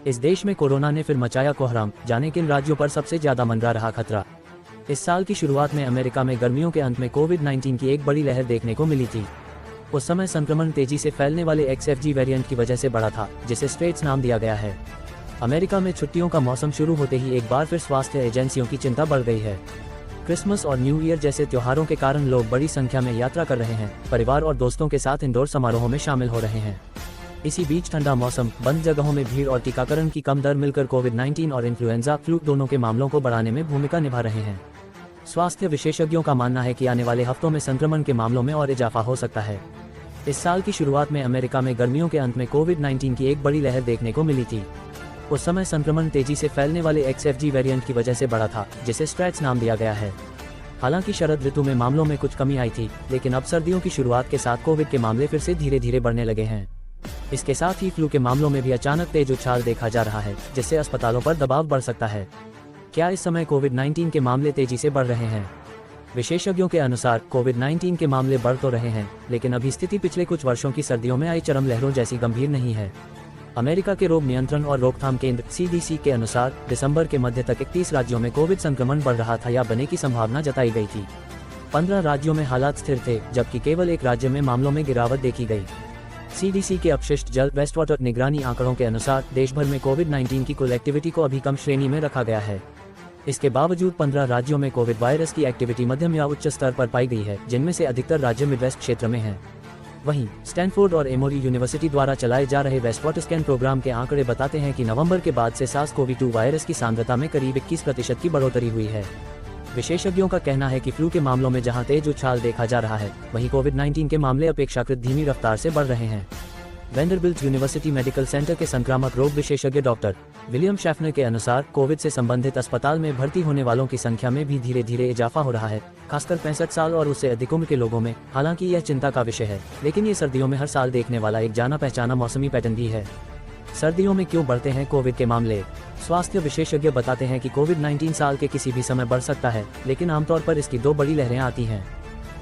इस देश में कोरोना ने फिर मचाया कोहराम, जाने किन राज्यों पर सबसे ज्यादा मंडरा रहा खतरा। इस साल की शुरुआत में अमेरिका में गर्मियों के अंत में कोविड-19 की एक बड़ी लहर देखने को मिली थी। उस समय संक्रमण तेजी से फैलने वाले XFG वेरिएंट की वजह से बढ़ा था, जिसे स्ट्रेट्स नाम दिया गया है। अमेरिका में छुट्टियों का मौसम शुरू होते ही एक बार फिर स्वास्थ्य एजेंसियों की चिंता बढ़ गई है। क्रिसमस और न्यू ईयर जैसे त्योहारों के कारण लोग बड़ी संख्या में यात्रा कर रहे हैं, परिवार और दोस्तों के साथ इंडोर समारोहों में शामिल हो रहे हैं। इसी बीच ठंडा मौसम, बंद जगहों में भीड़ और टीकाकरण की कम दर मिलकर कोविड-19 और इन्फ्लुएंजा फ्लू दोनों के मामलों को बढ़ाने में भूमिका निभा रहे हैं। स्वास्थ्य विशेषज्ञों का मानना है कि आने वाले हफ्तों में संक्रमण के मामलों में और इजाफा हो सकता है। इस साल की शुरुआत में अमेरिका में गर्मियों के अंत में कोविड-19 की एक बड़ी लहर देखने को मिली थी। उस समय संक्रमण तेजी से फैलने वाले XFG वेरिएंट की वजह से बढ़ा था, जिसे स्ट्रेट्स नाम दिया गया है। हालांकि शरद ऋतु में मामलों में कुछ कमी आई थी, लेकिन अब सर्दियों की शुरुआत के साथ कोविड के मामले फिर से धीरे धीरे बढ़ने लगे हैं। इसके साथ ही फ्लू के मामलों में भी अचानक तेज उछाल देखा जा रहा है, जिससे अस्पतालों पर दबाव बढ़ सकता है। क्या इस समय कोविड-19 के मामले तेजी से बढ़ रहे हैं? विशेषज्ञों के अनुसार कोविड-19 के मामले बढ़ तो रहे हैं, लेकिन अभी स्थिति पिछले कुछ वर्षों की सर्दियों में आई चरम लहरों जैसी गंभीर नहीं है। अमेरिका के रोग नियंत्रण और रोकथाम केंद्र CDC के अनुसार दिसंबर के मध्य तक 31 राज्यों में कोविड संक्रमण बढ़ रहा था या बनने की संभावना जताई गई थी। 15 राज्यों में हालात स्थिर थे, जबकि केवल एक राज्य में मामलों में गिरावट देखी गई। CDC के अपशिष्ट जल वेस्ट वाटर निगरानी आंकड़ों के अनुसार देश भर में कोविड-19 की कुल एक्टिविटी को अभी कम श्रेणी में रखा गया है। इसके बावजूद 15 राज्यों में कोविड वायरस की एक्टिविटी मध्यम या उच्च स्तर पर पाई गई है, जिनमें से अधिकतर राज्य मिडवेस्ट क्षेत्र में हैं। वहीं स्टैनफोर्ड और एमोरी यूनिवर्सिटी द्वारा चलाए जा रहे वेस्ट वाटर स्कैन प्रोग्राम के आंकड़े बताते हैं कि नवंबर के बाद से SARS-CoV-2 वायरस की सांद्रता में करीब 21% की बढ़ोतरी हुई है। विशेषज्ञों का कहना है कि फ्लू के मामलों में जहां तेज उछाल देखा जा रहा है, वहीं कोविड-19 के मामले अपेक्षाकृत धीमी रफ्तार से बढ़ रहे हैं। वेंडरबिल्ट यूनिवर्सिटी मेडिकल सेंटर के संक्रामक रोग विशेषज्ञ डॉक्टर विलियम शैफनर के अनुसार कोविड से संबंधित अस्पताल में भर्ती होने वालों की संख्या में भी धीरे धीरे इजाफा हो रहा है, खासकर 65 साल और उससे अधिक उम्र के लोगों में। हालांकि यह चिंता का विषय है, लेकिन ये सर्दियों में हर साल देखने वाला एक जाना पहचाना मौसमी पैटर्न भी है। सर्दियों में क्यों बढ़ते हैं कोविड के मामले? स्वास्थ्य विशेषज्ञ बताते हैं कि कोविड-19 साल के किसी भी समय बढ़ सकता है, लेकिन आमतौर पर इसकी दो बड़ी लहरें आती हैं,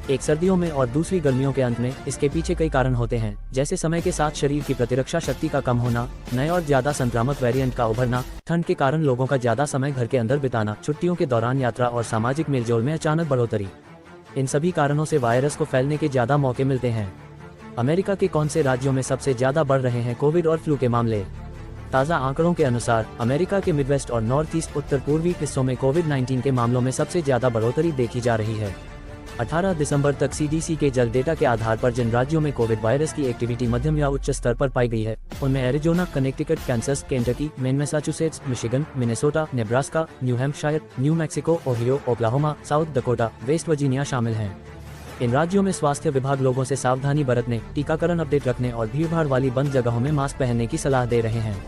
एक सर्दियों में और दूसरी गर्मियों के अंत में। इसके पीछे कई कारण होते हैं, जैसे समय के साथ शरीर की प्रतिरक्षा शक्ति का कम होना, नए और ज्यादा संक्रामक वेरिएंट का उभरना, ठंड के कारण लोगों का ज्यादा समय घर के अंदर बिताना, छुट्टियों के दौरान यात्रा और सामाजिक मेलजोल में अचानक बढ़ोतरी। इन सभी कारणों से वायरस को फैलने के ज्यादा मौके मिलते हैं। अमेरिका के कौन से राज्यों में सबसे ज्यादा बढ़ रहे हैं कोविड और फ्लू के मामले? ताज़ा आंकड़ों के अनुसार अमेरिका के मिडवेस्ट और नॉर्थ ईस्ट उत्तर पूर्वी हिस्सों में कोविड-19 के मामलों में सबसे ज्यादा बढ़ोतरी देखी जा रही है। 18 दिसंबर तक CDC के जल डेटा के आधार पर जिन राज्यों में कोविड वायरस की एक्टिविटी मध्यम या उच्च स्तर पर पाई गई है, उनमें Arizona, Connecticut, Kansas, Kentucky, main, Massachusetts, Michigan, Minnesota, Nebraska, new Hampshire, new Mexico, Ohio, Oklahoma, south Dakota, West Virginia शामिल हैं। इन राज्यों में स्वास्थ्य विभाग लोगों से सावधानी बरतने, टीकाकरण अपडेट रखने और भीड़भाड़ वाली बंद जगहों में मास्क पहनने की सलाह दे रहे हैं।